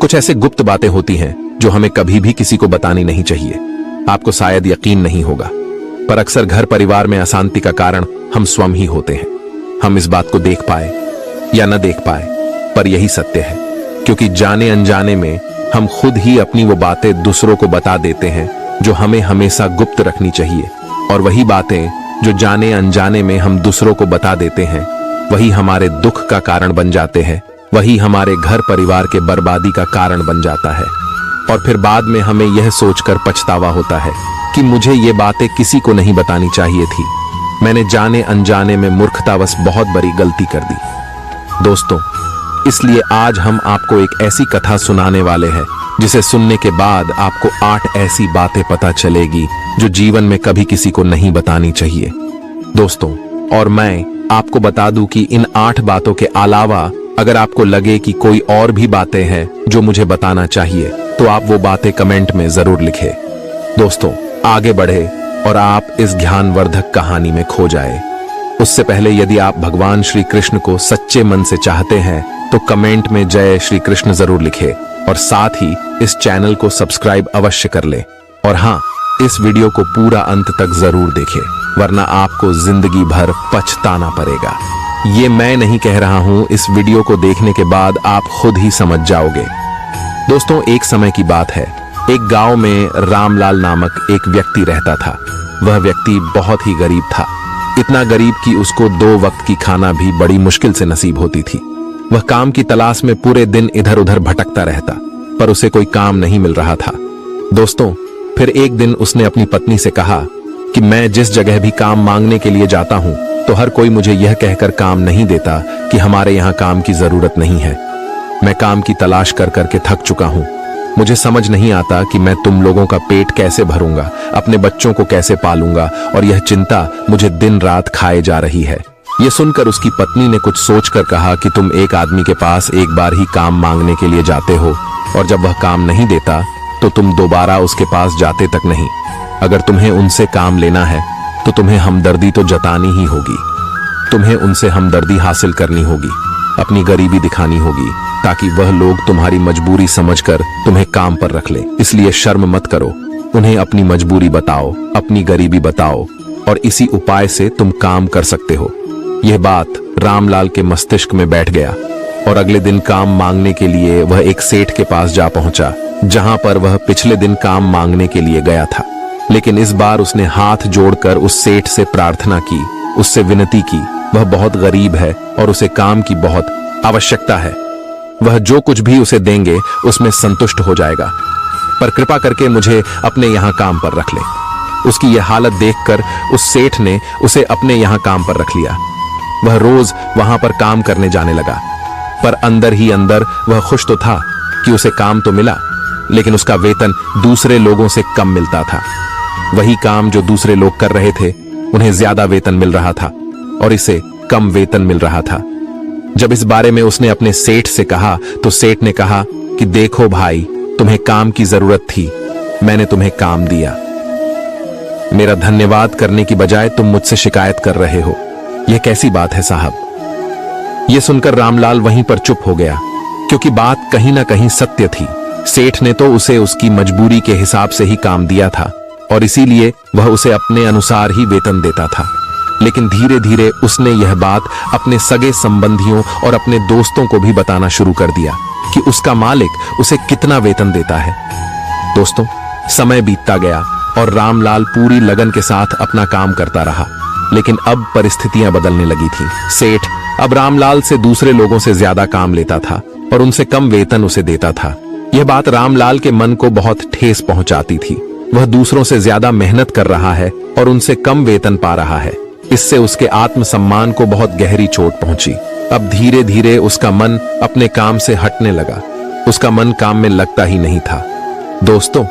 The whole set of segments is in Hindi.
कुछ ऐसे गुप्त बातें होती हैं जो हमें कभी भी किसी को बतानी नहीं चाहिए। आपको शायद यकीन नहीं होगा, पर अक्सर घर परिवार में अशांति का कारण हम स्वयं ही होते हैं। हम इस बात को देख पाए या न देख पाए, पर यही सत्य है, क्योंकि जाने अनजाने में हम खुद ही अपनी वो बातें दूसरों को बता देते हैं जो हमें हमेशा गुप्त रखनी चाहिए। और वही बातें जो जाने अनजाने में हम दूसरों को बता देते हैं, वही हमारे दुख का कारण बन जाते हैं, वही हमारे घर परिवार के बर्बादी का कारण बन जाता है। और फिर बाद में हमें यह सोचकर पछतावा होता है कि मुझे ये बातें किसी को नहीं बतानी चाहिए थी, मैंने जाने अनजाने में मूर्खतावश बहुत बड़ी गलती कर दी। दोस्तों, इसलिए आज हम आपको एक ऐसी कथा सुनाने वाले हैं जिसे सुनने के बाद आपको 8 ऐसी बातें पता चलेगी जो जीवन में कभी किसी को नहीं बतानी चाहिए। दोस्तों, और मैं आपको बता दूं कि इन 8 बातों के अलावा अगर आपको लगे कि कोई और भी बातें हैं जो मुझे बताना चाहिए, तो आप वो बातें कमेंट में जरूर लिखें। दोस्तों, आगे बढ़े और आप इस ज्ञानवर्धक कहानी में खो जाए। उससे पहले यदि आप भगवान श्री कृष्ण को सच्चे मन से चाहते हैं तो कमेंट में जय श्री कृष्ण जरूर लिखें और साथ ही इस चैनल को सब्सक्राइब अवश्य कर ले। और हाँ, इस वीडियो को पूरा अंत तक जरूर देखें, वरना आपको जिंदगी भर पछताना पड़ेगा। ये मैं नहीं कह रहा हूं, इस वीडियो को देखने के बाद आप खुद ही समझ जाओगे। दोस्तों, एक समय की बात है, एक गांव में रामलाल नामक एक व्यक्ति रहता था। वह व्यक्ति बहुत ही गरीब था, इतना गरीब कि उसको 2 वक्त की खाना भी बड़ी मुश्किल से नसीब होती थी। वह काम की तलाश में पूरे दिन इधर उधर भटकता रहता, पर उसे कोई काम नहीं मिल रहा था। दोस्तों, फिर एक दिन उसने अपनी पत्नी से कहा कि मैं जिस जगह भी काम मांगने के लिए जाता हूं तो हर कोई मुझे यह कहकर काम नहीं देता कि हमारे यहाँ काम की जरूरत नहीं है। मैं काम की तलाश कर करके थक चुका हूं। मुझे समझ नहीं आता कि मैं तुम लोगों का पेट कैसे भरूंगा, अपने बच्चों को कैसे पालूंगा, और यह चिंता मुझे दिन रात खाए जा रही है। यह सुनकर उसकी पत्नी ने कुछ सोचकर कहा कि तुम एक आदमी के पास एक बार ही काम मांगने के लिए जाते हो, और जब वह काम नहीं देता तो तुम दोबारा उसके पास जाते तक नहीं। अगर तुम्हें उनसे काम लेना है तो तुम्हें हमदर्दी तो जतानी ही होगी। तुम्हें उनसे हमदर्दी हासिल करनी होगी, अपनी गरीबी दिखानी होगी, ताकि वह लोग तुम्हारी मजबूरी समझकर तुम्हें काम पर रख ले। इसलिए शर्म मत करो, उन्हें अपनी मजबूरी बताओ, अपनी गरीबी बताओ, और इसी उपाय से तुम काम कर सकते हो। यह बात रामलाल के मस्तिष्क में बैठ गया और अगले दिन काम मांगने के लिए वह एक सेठ के पास जा पहुंचा, जहां पर वह पिछले दिन काम मांगने के लिए गया था। लेकिन इस बार उसने हाथ जोड़कर उस सेठ से प्रार्थना की, उससे विनती की। वह बहुत गरीब है और उसे काम की बहुत आवश्यकता है। वह जो कुछ भी उसे देंगे उसमें संतुष्ट हो जाएगा, पर कृपा करके मुझे अपने यहाँ काम पर रख ले। उसकी यह हालत देखकर उस सेठ ने उसे अपने यहाँ काम पर रख लिया। वह रोज वहां पर काम करने जाने लगा, पर अंदर ही अंदर वह खुश तो था कि उसे काम तो मिला, लेकिन उसका वेतन दूसरे लोगों से कम मिलता था। वही काम जो दूसरे लोग कर रहे थे, उन्हें ज्यादा वेतन मिल रहा था और इसे कम वेतन मिल रहा था। जब इस बारे में उसने अपने सेठ से कहा तो सेठ ने कहा कि देखो भाई, तुम्हें काम की जरूरत थी, मैंने तुम्हें काम दिया। मेरा धन्यवाद करने की बजाय तुम मुझसे शिकायत कर रहे हो, यह कैसी बात है साहब। यह सुनकर रामलाल वहीं पर चुप हो गया, क्योंकि बात कहीं ना कहीं सत्य थी। सेठ ने तो उसे उसकी मजबूरी के हिसाब से ही काम दिया था और इसीलिए वह उसे अपने अनुसार ही वेतन देता था। लेकिन धीरे धीरे उसने यह बात अपने सगे संबंधियों और अपने दोस्तों को भी बताना शुरू कर दिया कि उसका मालिक उसे कितना वेतन देता है। दोस्तों, समय बीतता गया और रामलाल पूरी लगन के साथ अपना काम करता रहा, लेकिन अब परिस्थितियां बदलने लगी थी। सेठ अब रामलाल से दूसरे लोगों से ज्यादा काम लेता था और उनसे कम वेतन उसे देता था। यह बात रामलाल के मन को बहुत ठेस पहुंचाती थी। वह दूसरों से ज्यादा मेहनत कर रहा है और उनसे कम वेतन पा रहा है। इससे उसके आत्मसम्मान को बहुत गहरी चोट पहुंची। अब धीरे धीरे उसका मन अपने काम से हटने लगा। उसका मन काम में लगता ही नहीं था। दोस्तों,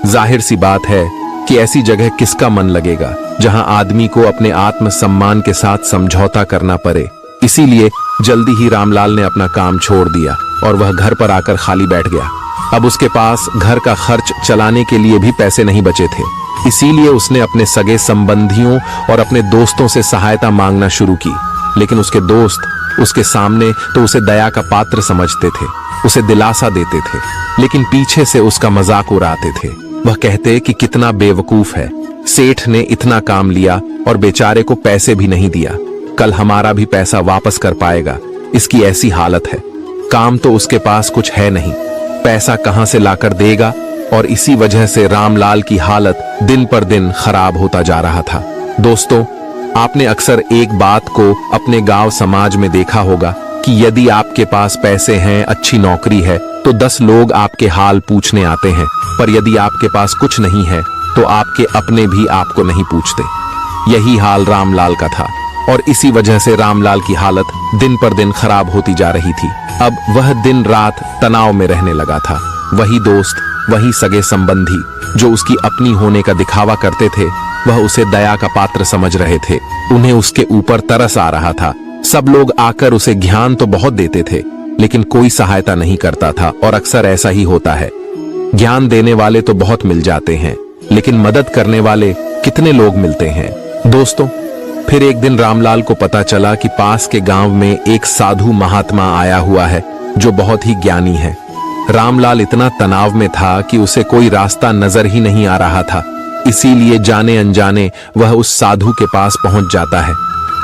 जाहिर सी बात है कि ऐसी जगह किसका मन लगेगा जहां आदमी को अपने आत्मसम्मान के साथ समझौता करना पड़े। इसीलिए जल्दी ही रामलाल ने अपना काम छोड़ दिया और वह घर पर आकर खाली बैठ गया। अब उसके पास घर का खर्च चलाने के लिए भी पैसे नहीं बचे थे। इसीलिए उसने अपने सगे संबंधियों और अपने दोस्तों से सहायता मांगना शुरू की। लेकिन उसके दोस्त उसके सामने तो उसे दया का पात्र समझते थे। उसे दिलासा देते थे, लेकिन पीछे से उसका मजाक उड़ाते थे। वह कहते कि कितना बेवकूफ है, सेठ ने इतना काम लिया और बेचारे को पैसे भी नहीं दिया, कल हमारा भी पैसा वापस कर पाएगा, इसकी ऐसी हालत है। काम तो उसके पास कुछ है नहीं, पैसा कहां से लाकर देगा। और इसी वजह से रामलाल की हालत दिन पर दिन खराब होता जा रहा था। दोस्तों, आपने अक्सर एक बात को अपने गांव समाज में देखा होगा कि यदि आपके पास पैसे हैं, अच्छी नौकरी है, तो 10 लोग आपके हाल पूछने आते हैं, पर यदि आपके पास कुछ नहीं है तो आपके अपने भी आपको नहीं पूछते। यही हाल रामलाल का था और इसी वजह से रामलाल की हालत दिन पर दिन खराब होती जा रही थी। अब वह दिन रात तनाव में रहने लगा था। वही दोस्त, वही सगे संबंधी जो उसकी अपनी होने का दिखावा करते थे, वह उसे दया का पात्र समझ रहे थे। उन्हें उसके ऊपर तरस आ रहा था। सब लोग आकर उसे ज्ञान तो बहुत देते थे, लेकिन कोई सहायता नहीं करता था। और अक्सर ऐसा ही होता है, ज्ञान देने वाले तो बहुत मिल जाते हैं, लेकिन मदद करने वाले कितने लोग मिलते हैं। दोस्तों, फिर एक दिन रामलाल को पता चला कि पास के गांव में एक साधु महात्मा आया हुआ है जो बहुत ही ज्ञानी है। रामलाल इतना तनाव में था कि उसे कोई रास्ता नजर ही नहीं आ रहा था, इसीलिए जाने अनजाने वह उस साधु के पास पहुंच जाता है।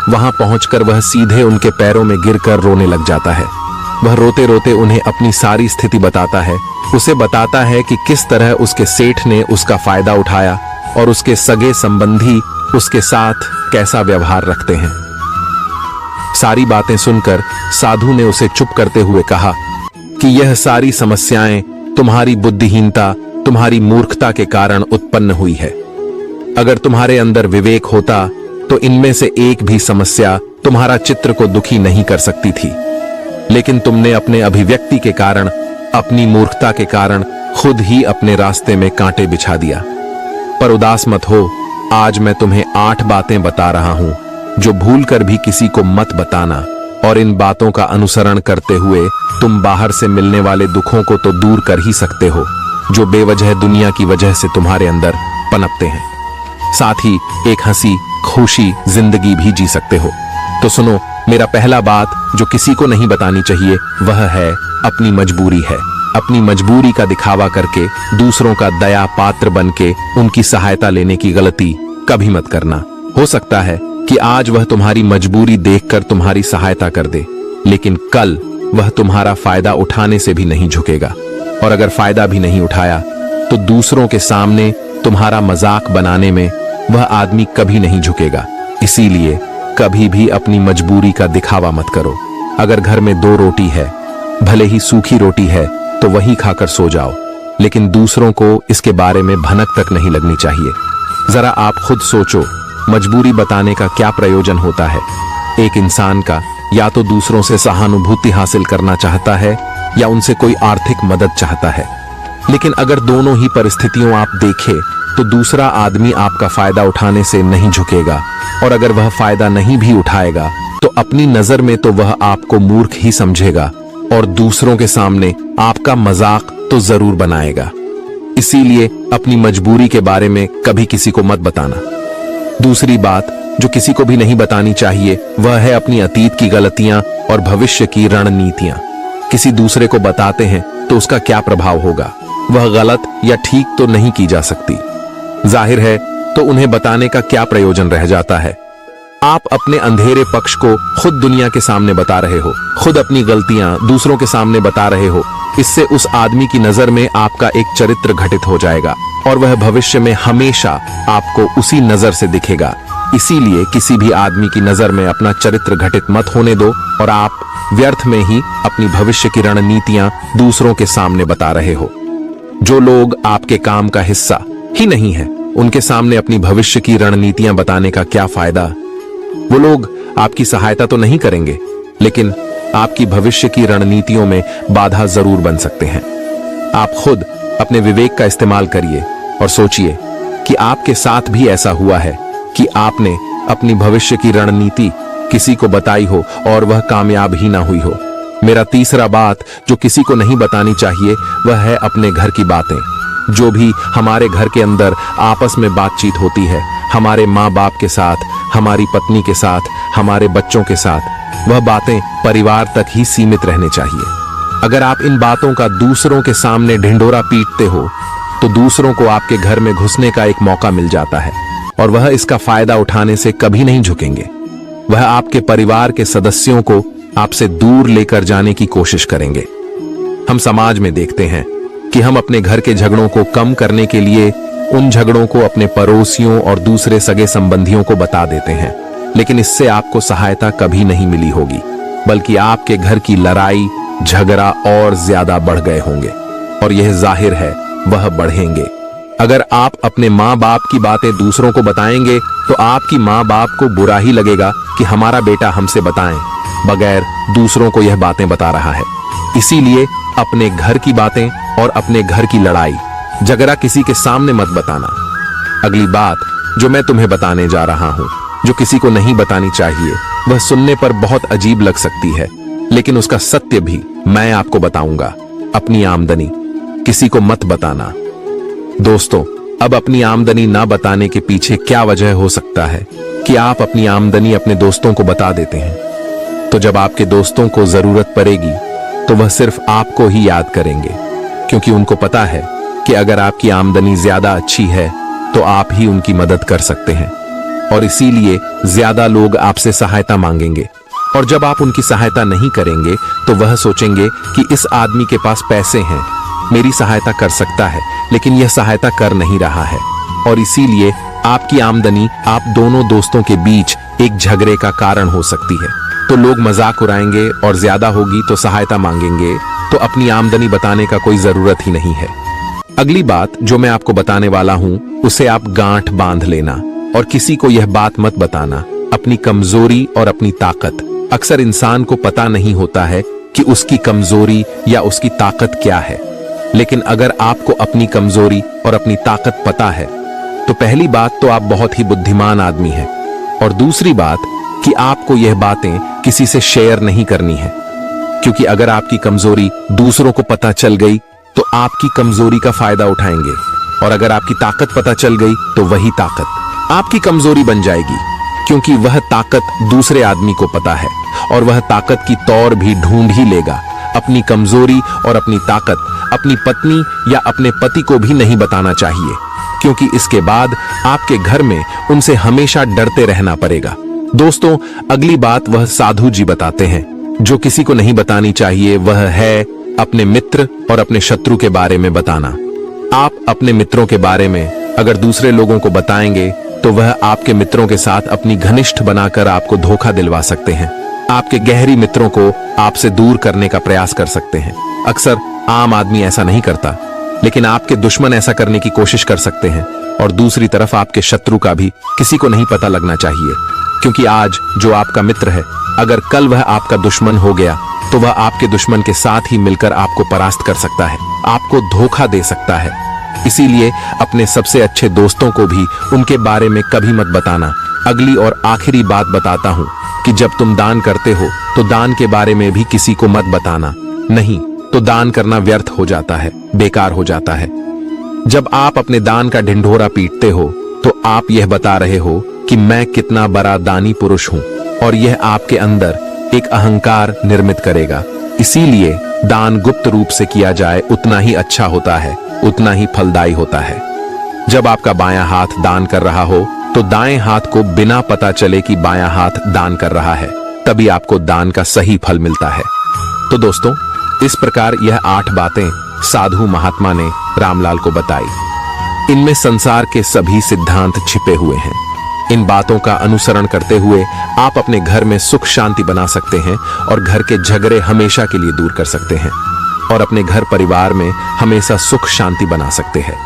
वहां पहुंचकर वह सीधे उनके पैरों में गिरकर रोने लग जाता है। वह रोते रोते उन्हें अपनी सारी स्थिति बताता है। उसे बताता है कि किस तरह उसके सेठ ने उसका फायदा उठाया और उसके सगे संबंधी उसके साथ कैसा व्यवहार रखते हैं। सारी बातें सुनकर साधु ने उसे चुप करते हुए कहा कि यह सारी समस्याएं तुम्हारी बुद्धिहीनता, तुम्हारी मूर्खता के कारण उत्पन्न हुई है। अगर तुम्हारे अंदर विवेक होता तो इनमें से एक भी समस्या तुम्हारा चित्र को दुखी नहीं कर सकती थी, लेकिन तुमने अपने अभिव्यक्ति के कारण, अपनी मूर्खता के कारण खुद ही अपने रास्ते में कांटे बिछा दिया। पर उदास मत हो, आज मैं तुम्हें 8 बातें बता रहा हूं जो भूलकर भी किसी को मत बताना, और इन बातों का अनुसरण करते हुए तुम बाहर से मिलने वाले दुखों को तो दूर कर ही सकते हो जो बेवजह दुनिया की वजह से तुम्हारे अंदर पनपते हैं। साथ ही एक हंसी खुशी जिंदगी भी जी सकते हो। तो सुनो, मेरा पहला बात जो किसी को नहीं बतानी चाहिए वह है अपनी मजबूरी है। अपनी मजबूरी का दिखावा करके दूसरों का दया पात्र बनके उनकी सहायता लेने की गलती कभी मत करना। हो सकता है कि आज वह तुम्हारी मजबूरी देखकर तुम्हारी सहायता कर दे, लेकिन कल वह तुम्हारा फायदा उठाने से भी नहीं झुकेगा, और अगर फायदा भी नहीं उठाया तो दूसरों के सामने तुम्हारा मजाक बनाने में वह आदमी कभी नहीं झुकेगा। इसीलिए कभी भी अपनी मजबूरी का दिखावा मत करो। अगर घर में 2 रोटी है, भले ही सूखी रोटी है, तो वही खाकर सो जाओ, लेकिन दूसरों को इसके बारे में भनक तक नहीं लगनी चाहिए। जरा आप खुद सोचो, मजबूरी बताने का क्या प्रयोजन होता है। एक इंसान का या तो दूसरों से सहानुभूति हासिल करना चाहता है या उनसे कोई आर्थिक मदद चाहता है, लेकिन अगर दोनों ही परिस्थितियों आप देखें तो दूसरा आदमी आपका फायदा उठाने से नहीं झुकेगा, और अगर वह फायदा नहीं भी उठाएगा तो अपनी नजर में तो वह आपको मूर्ख ही समझेगा और दूसरों के सामने आपका मजाक तो जरूर बनाएगा। इसीलिए अपनी मजबूरी के बारे में कभी किसी को मत बताना। दूसरी बात जो किसी को भी नहीं बतानी चाहिए वह है अपनी अतीत की गलतियां और भविष्य की रणनीतियां। किसी दूसरे को बताते हैं तो उसका क्या प्रभाव होगा, वह गलत या ठीक तो नहीं की जा सकती। जाहिर है तो उन्हें बताने का क्या प्रयोजन रह जाता है। आप अपने अंधेरे पक्ष को खुद दुनिया के सामने बता रहे हो, खुद अपनी गलतियां दूसरों के सामने बता रहे हो। इससे उस आदमी की नजर में आपका एक चरित्र घटित हो जाएगा और वह भविष्य में हमेशा आपको उसी नजर से दिखेगा। इसीलिए किसी भी आदमी की नजर में अपना चरित्र घटित मत होने दो और आप व्यर्थ में ही अपनी भविष्य की रणनीतियां दूसरों के सामने बता रहे हो। जो लोग आपके काम का हिस्सा ही नहीं है, उनके सामने अपनी भविष्य की रणनीतियां बताने का क्या फायदा। वो लोग आपकी सहायता तो नहीं करेंगे, लेकिन आपकी भविष्य की रणनीतियों में बाधा जरूर बन सकते हैं। आप खुद अपने विवेक का इस्तेमाल करिए और सोचिए कि आपके साथ भी ऐसा हुआ है कि आपने अपनी भविष्य की रणनीति किसी को बताई हो और वह कामयाब ही ना हुई हो। मेरा तीसरा बात जो किसी को नहीं बतानी चाहिए वह है अपने घर की बातें। जो भी हमारे घर के अंदर आपस में बातचीत होती है, हमारे माँ बाप के साथ, हमारी पत्नी के साथ, हमारे बच्चों के साथ, वह बातें परिवार तक ही सीमित रहने चाहिए। अगर आप इन बातों का दूसरों के सामने ढिंढोरा पीटते हो तो दूसरों को आपके घर में घुसने का एक मौका मिल जाता है और वह इसका फायदा उठाने से कभी नहीं झुकेंगे। वह आपके परिवार के सदस्यों को आपसे दूर लेकर जाने की कोशिश करेंगे। हम समाज में देखते हैं कि हम अपने घर के झगड़ों को कम करने के लिए उन झगड़ों को अपने पड़ोसियों और दूसरे सगे संबंधियों को बता देते हैं, लेकिन इससे आपको सहायता कभी नहीं मिली होगी, बल्कि आपके घर की लड़ाई झगड़ा और ज्यादा बढ़ गए होंगे और यह जाहिर है वह बढ़ेंगे। अगर आप अपने माँ बाप की बातें दूसरों को बताएंगे तो आपकी माँ बाप को बुरा ही लगेगा कि हमारा बेटा हमसे बताएं बगैर दूसरों को यह बातें बता रहा है। इसीलिए अपने घर की बातें और अपने घर की लड़ाई झगड़ा किसी के सामने मत बताना। अगली बात जो मैं तुम्हें बताने जा रहा हूं, जो किसी को नहीं बतानी चाहिए, वह सुनने पर बहुत अजीब लग सकती है, लेकिन उसका सत्य भी मैं आपको बताऊंगा। अपनी आमदनी किसी को मत बताना। दोस्तों, अब अपनी आमदनी ना बताने के पीछे क्या वजह हो सकता है कि आप अपनी आमदनी अपने दोस्तों को बता देते हैं। तो जब आपके दोस्तों को जरूरत पड़ेगी तो वह सिर्फ आपको ही याद करेंगे, क्योंकि उनको पता है कि अगर आपकी आमदनी ज्यादा अच्छी है तो आप ही उनकी मदद कर सकते हैं और इसीलिए ज्यादा लोग आपसे सहायता मांगेंगे। और जब आप उनकी सहायता नहीं करेंगे तो वह सोचेंगे कि इस आदमी के पास पैसे हैं, मेरी सहायता कर सकता है, लेकिन यह सहायता कर नहीं रहा है। और इसीलिए आपकी आमदनी आप दोनों दोस्तों के बीच एक झगड़े का कारण हो सकती है। तो लोग मजाक उड़ाएंगे और ज्यादा होगी तो सहायता मांगेंगे, तो अपनी आमदनी बताने का कोई जरूरत ही नहीं है। अगली बात जो मैं आपको बताने वाला हूं उसे आप गांठ बांध लेना और किसी को यह बात मत बताना, अपनी कमजोरी और अपनी ताकत। अक्सर इंसान को पता नहीं होता है कि उसकी कमजोरी या उसकी ताकत क्या है, लेकिन अगर आपको अपनी कमजोरी और अपनी ताकत पता है तो पहली बात तो आप बहुत ही बुद्धिमान आदमी हैं, और दूसरी बात कि आपको यह बातें किसी से शेयर नहीं करनी है, क्योंकि अगर आपकी कमजोरी दूसरों को पता चल गई तो आपकी कमजोरी का फायदा उठाएंगे, और अगर आपकी ताकत पता चल गई तो वही ताकत आपकी कमजोरी बन जाएगी, क्योंकि वह ताकत दूसरे आदमी को पता है और वह ताकत की तौर भी ढूंढ ही लेगा। अपनी कमजोरी और अपनी ताकत अपनी पत्नी या अपने पति को भी नहीं बताना चाहिए, क्योंकि इसके बाद आपके घर में उनसे हमेशा डरते रहना पड़ेगा। दोस्तों, अगली बात वह साधु जी बताते हैं जो किसी को नहीं बतानी चाहिए, वह है अपने मित्र और अपने शत्रु के बारे में बताना। आप अपने मित्रों के बारे में अगर दूसरे लोगों को बताएंगे तो वह आपके मित्रों के साथ अपनी घनिष्ठ बनाकर आपको धोखा दिलवा सकते हैं, आपके गहरी मित्रों को आपसे दूर करने का प्रयास कर सकते हैं। अक्सर आम आदमी ऐसा नहीं करता, लेकिन आपके दुश्मन ऐसा करने की कोशिश कर सकते हैं, और दूसरी तरफ आपके शत्रु का भी किसी को नहीं पता लगना चाहिए, क्योंकि आज जो आपका मित्र है अगर कल वह आपका दुश्मन हो गया तो वह आपके दुश्मन के साथ ही मिलकर आपको परास्त कर सकता है, आपको धोखा दे सकता है। इसीलिए अपने सबसे अच्छे दोस्तों को भी उनके बारे में कभी मत बताना। अगली और आखिरी बात बताता हूं कि जब तुम दान करते हो तो दान के बारे में भी किसी को मत बताना, नहीं तो दान करना व्यर्थ हो जाता है, बेकार हो जाता है। जब आप अपने दान का ढिंढोरा पीटते हो तो आप यह बता रहे हो कि मैं कितना बड़ा दानी पुरुष हूं, और यह आपके अंदर एक अहंकार निर्मित करेगा। इसीलिए दान गुप्त रूप से किया जाए उतना ही अच्छा होता है, उतना ही फलदायी होता है। जब आपका बायां हाथ दान कर रहा हो तो दाएं हाथ को बिना पता चले कि बायां हाथ दान कर रहा है, तभी आपको दान का सही फल मिलता है। तो दोस्तों, इस प्रकार यह 8 बातें साधु महात्मा ने रामलाल को बताई। इनमें संसार के सभी सिद्धांत छिपे हुए हैं। इन बातों का अनुसरण करते हुए आप अपने घर में सुख शांति बना सकते हैं और घर के झगड़े हमेशा के लिए दूर कर सकते हैं और अपने घर परिवार में हमेशा सुख शांति बना सकते हैं।